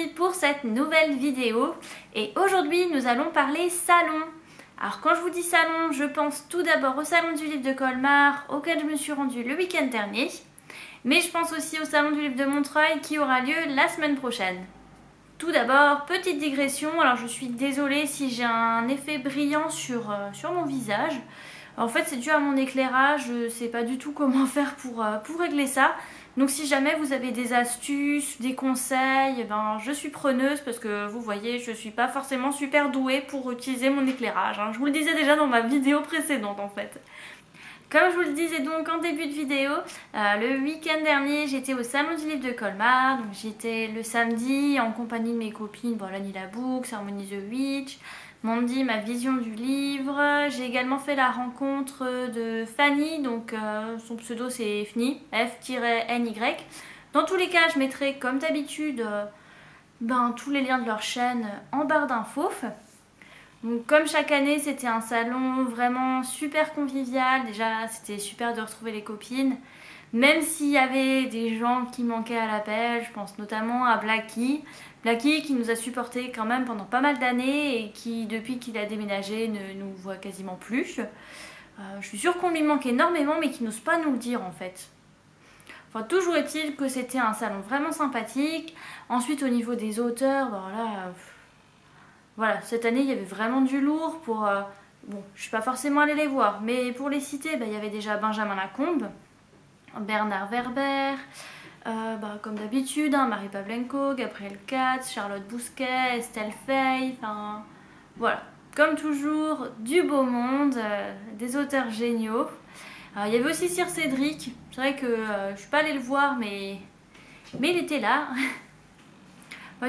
aujourd'hui pour cette nouvelle vidéo et aujourd'hui nous allons parler salon. Alors quand je vous dis salon, je pense tout d'abord au salon du livre de Colmar auquel je me suis rendue le week-end dernier, mais je pense aussi au salon du livre de Montreuil qui aura lieu la semaine prochaine. Tout d'abord, petite digression, alors je suis désolée si j'ai un effet brillant sur mon visage. En fait c'est dû à mon éclairage, je sais pas du tout comment faire pour régler ça. Donc si jamais vous avez des astuces, des conseils, ben, je suis preneuse parce que vous voyez, je suis pas forcément super douée pour utiliser mon éclairage. Je vous le disais déjà dans ma vidéo précédente en fait. Comme je vous le disais donc en début de vidéo, le week-end dernier j'étais au salon du livre de Colmar. Donc j'étais le samedi en compagnie de mes copines, bon, Lani la Book, Harmony the Witch, Mandy, ma vision du livre. J'ai également fait la rencontre de Fanny, donc son pseudo c'est Fny, F-N-Y. Dans tous les cas, je mettrai comme d'habitude tous les liens de leur chaîne en barre d'infos. Donc, comme chaque année, c'était un salon vraiment super convivial. Déjà, c'était super de retrouver les copines. Même s'il y avait des gens qui manquaient à l'appel, je pense notamment à Blacky. Blacky qui nous a supportés quand même pendant pas mal d'années et qui, depuis qu'il a déménagé, ne nous voit quasiment plus. Je suis sûre qu'on lui manque énormément, mais qu'il n'ose pas nous le dire en fait. Enfin, toujours est-il que c'était un salon vraiment sympathique. Ensuite, au niveau des auteurs, voilà, cette année il y avait vraiment du lourd pour... bon, je suis pas forcément allée les voir, mais pour les citer, il y avait déjà Benjamin Lacombe, Bernard Werber, comme d'habitude, Marie Pavlenko, Gabrielle Katz, Charlotte Bousquet, Estelle Fey, enfin voilà, comme toujours, du beau monde, des auteurs géniaux. Il y avait aussi Sir Cédric, c'est vrai que je suis pas allée le voir, mais il était là.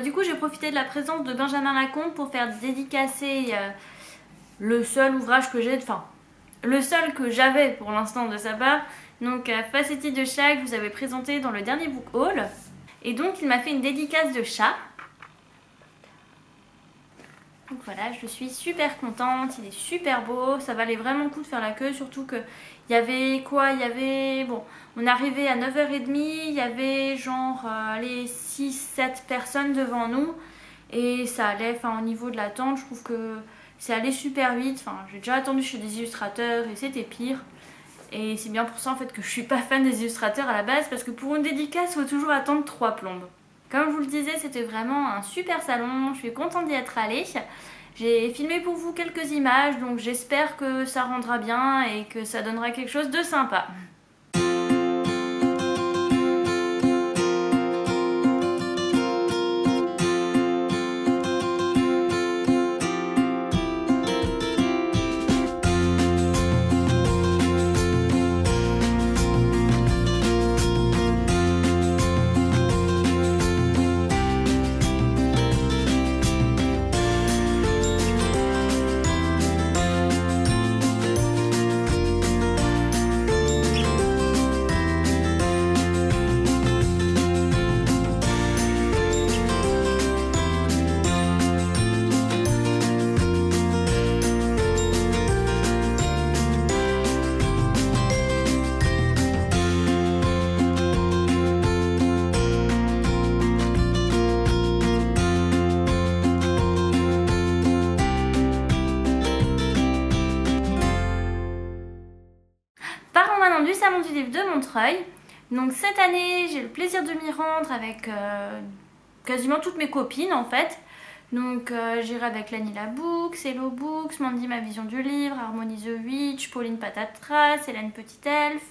Du coup, j'ai profité de la présence de Benjamin Lacombe pour faire dédicacer le seul ouvrage que j'ai, enfin, le seul que j'avais pour l'instant de sa part. Donc, Faceti de chat que vous avez présenté dans le dernier book haul. Et donc, il m'a fait une dédicace de chat. Donc voilà, je suis super contente, il est super beau, ça valait vraiment le coup de faire la queue, surtout que il y avait quoi, bon, on arrivait à 9h30, il y avait genre les 6-7 personnes devant nous et ça allait, au niveau de l'attente, je trouve que c'est allé super vite, j'ai déjà attendu chez des illustrateurs et c'était pire. Et c'est bien pour ça en fait que je suis pas fan des illustrateurs à la base, parce que pour une dédicace, il faut toujours attendre 3 plombes. Comme je vous le disais, c'était vraiment un super salon, je suis contente d'y être allée. J'ai filmé pour vous quelques images, donc j'espère que ça rendra bien et que ça donnera quelque chose de sympa. Parlons maintenant du salon du livre de Montreuil. Donc cette année, j'ai le plaisir de m'y rendre avec quasiment toutes mes copines en fait. Donc j'irai avec Lani la Book, Cello Books, Mandy ma vision du livre, Harmony the Witch, Pauline Patatras, Hélène Petit Elf.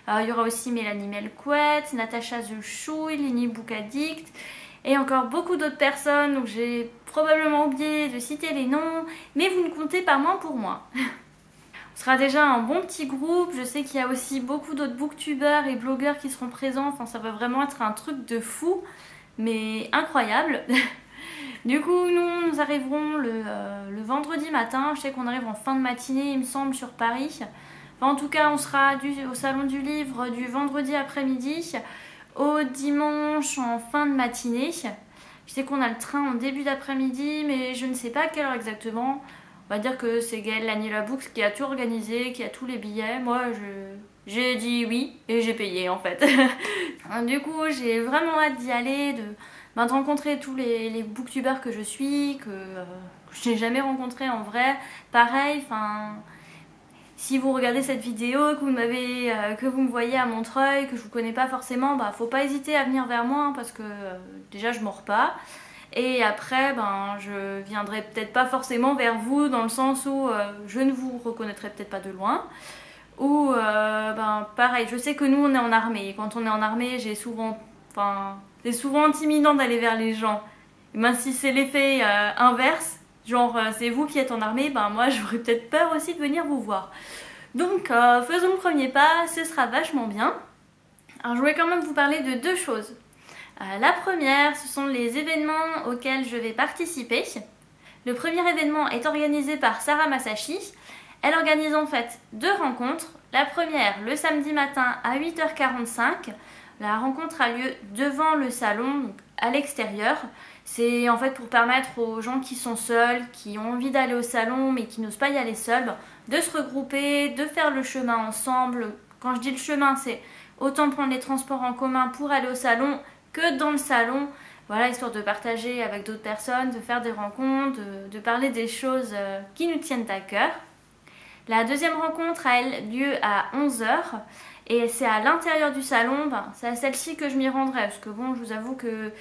Il y aura aussi Mélanie Melcouette, Natacha The Chouille, Lini Book Addict et encore beaucoup d'autres personnes. Donc j'ai probablement oublié de citer les noms, mais vous ne comptez pas moins pour moi. Ce sera déjà un bon petit groupe, je sais qu'il y a aussi beaucoup d'autres booktubeurs et blogueurs qui seront présents, ça va vraiment être un truc de fou, mais incroyable. Du coup, nous arriverons le vendredi matin, je sais qu'on arrive en fin de matinée il me semble sur Paris. En tout cas, on sera au salon du livre du vendredi après-midi au dimanche en fin de matinée. Je sais qu'on a le train en début d'après-midi, mais je ne sais pas à quelle heure exactement. On va dire que c'est Gaëlle Lani la Book qui a tout organisé, qui a tous les billets. Moi, j'ai dit oui et j'ai payé en fait. Du coup, j'ai vraiment hâte d'y aller, de rencontrer tous les booktubeurs que je suis, que je n'ai jamais rencontré en vrai. Pareil, enfin, si vous regardez cette vidéo, que vous me voyez à Montreuil, que je vous connais pas forcément, bah faut pas hésiter à venir vers moi hein, parce que déjà je mords pas. Et après, je viendrai peut-être pas forcément vers vous dans le sens où je ne vous reconnaîtrai peut-être pas de loin. Ou pareil, je sais que nous on est en armée. Et quand on est en armée, c'est souvent intimidant d'aller vers les gens. Et si c'est l'effet inverse, genre c'est vous qui êtes en armée, moi j'aurais peut-être peur aussi de venir vous voir. Donc faisons le premier pas, ce sera vachement bien. Alors je voulais quand même vous parler de deux choses. La première, ce sont les événements auxquels je vais participer. Le premier événement est organisé par Sarah Masashi. Elle organise en fait deux rencontres. La première, le samedi matin à 8h45. La rencontre a lieu devant le salon, donc à l'extérieur. C'est en fait pour permettre aux gens qui sont seuls, qui ont envie d'aller au salon mais qui n'osent pas y aller seuls, de se regrouper, de faire le chemin ensemble. Quand je dis le chemin, c'est autant prendre les transports en commun pour aller au salon que dans le salon. Voilà, histoire de partager avec d'autres personnes, de faire des rencontres, de parler des choses qui nous tiennent à cœur. La deuxième rencontre a lieu à 11h et c'est à l'intérieur du salon. C'est à celle-ci que je m'y rendrai parce que bon, je vous avoue que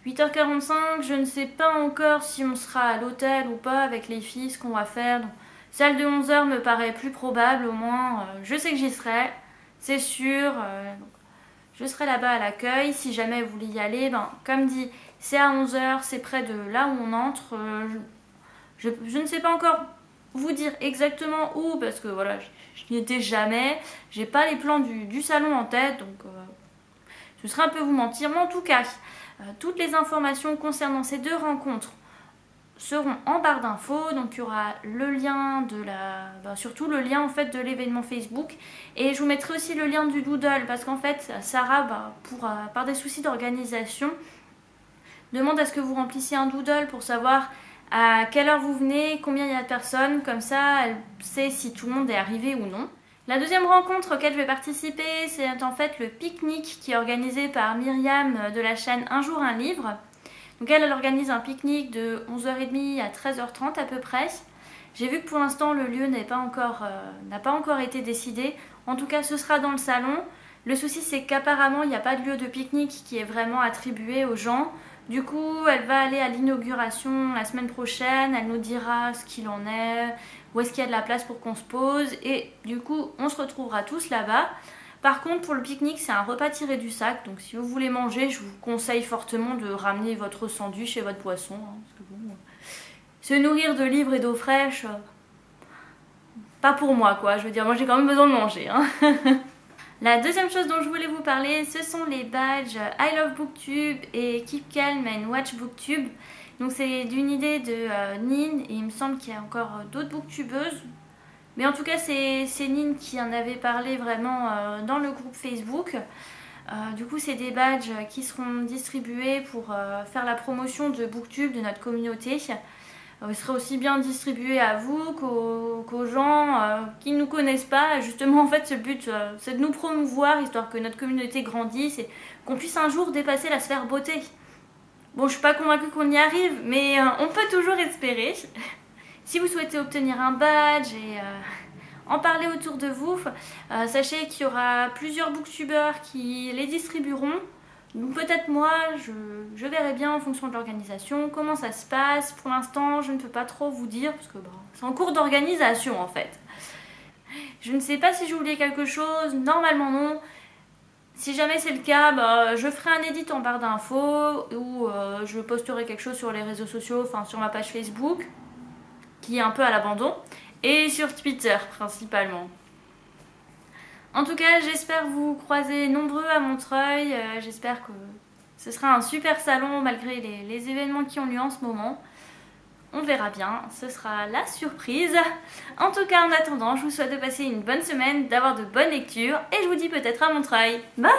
8h45, je ne sais pas encore si on sera à l'hôtel ou pas avec les filles, ce qu'on va faire. Donc, celle de 11h me paraît plus probable, au moins je sais que j'y serai, c'est sûr. Je serai là-bas à l'accueil. Si jamais vous voulez y aller, comme dit, c'est à 11h, c'est près de là où on entre. Je ne sais pas encore vous dire exactement où parce que voilà, je n'y étais jamais. J'ai pas les plans du salon en tête, donc ce serait un peu vous mentir. Mais en tout cas, toutes les informations concernant ces deux rencontres seront en barre d'infos, donc il y aura le lien surtout le lien en fait de l'événement Facebook, et je vous mettrai aussi le lien du doodle parce qu'en fait Sarah par des soucis d'organisation demande à ce que vous remplissiez un doodle pour savoir à quelle heure vous venez, combien il y a de personnes, comme ça elle sait si tout le monde est arrivé ou non. La deuxième rencontre auquel je vais participer, c'est en fait le pique-nique qui est organisé par Myriam de la chaîne Un jour un livre. Donc elle organise un pique-nique de 11h30 à 13h30 à peu près. J'ai vu que pour l'instant le lieu n'a pas encore été décidé. En tout cas ce sera dans le salon. Le souci c'est qu'apparemment il n'y a pas de lieu de pique-nique qui est vraiment attribué aux gens. Du coup elle va aller à l'inauguration la semaine prochaine. Elle nous dira ce qu'il en est, où est-ce qu'il y a de la place pour qu'on se pose. Et du coup on se retrouvera tous là-bas. Par contre, pour le pique-nique, c'est un repas tiré du sac. Donc, si vous voulez manger, je vous conseille fortement de ramener votre sandwich et votre poisson. Parce que bon, se nourrir de livres et d'eau fraîche, pas pour moi, quoi. Je veux dire, moi, j'ai quand même besoin de manger. La deuxième chose dont je voulais vous parler, ce sont les badges I Love Booktube et Keep Calm and Watch Booktube. Donc, c'est d'une idée de Nine et il me semble qu'il y a encore d'autres booktubeuses. Mais en tout cas, c'est Nine qui en avait parlé vraiment dans le groupe Facebook. Du coup, c'est des badges qui seront distribués pour faire la promotion de Booktube, de notre communauté. Ils seraient aussi bien distribués à vous qu'aux gens qui ne nous connaissent pas. Justement, en fait, le but, c'est de nous promouvoir, histoire que notre communauté grandisse et qu'on puisse un jour dépasser la sphère beauté. Bon, je suis pas convaincue qu'on y arrive, mais on peut toujours espérer. Si vous souhaitez obtenir un badge et en parler autour de vous, sachez qu'il y aura plusieurs booktubeurs qui les distribueront. Donc peut-être moi, je verrai bien en fonction de l'organisation comment ça se passe. Pour l'instant, je ne peux pas trop vous dire parce que c'est en cours d'organisation en fait. Je ne sais pas si j'ai oublié quelque chose, normalement non. Si jamais c'est le cas, je ferai un edit en barre d'infos ou je posterai quelque chose sur les réseaux sociaux, enfin sur ma page Facebook, qui est un peu à l'abandon, et sur Twitter principalement. En tout cas, j'espère vous croiser nombreux à Montreuil, j'espère que ce sera un super salon malgré les événements qui ont lieu en ce moment. On verra bien, ce sera la surprise. En tout cas, en attendant, je vous souhaite de passer une bonne semaine, d'avoir de bonnes lectures, et je vous dis peut-être à Montreuil. Bye!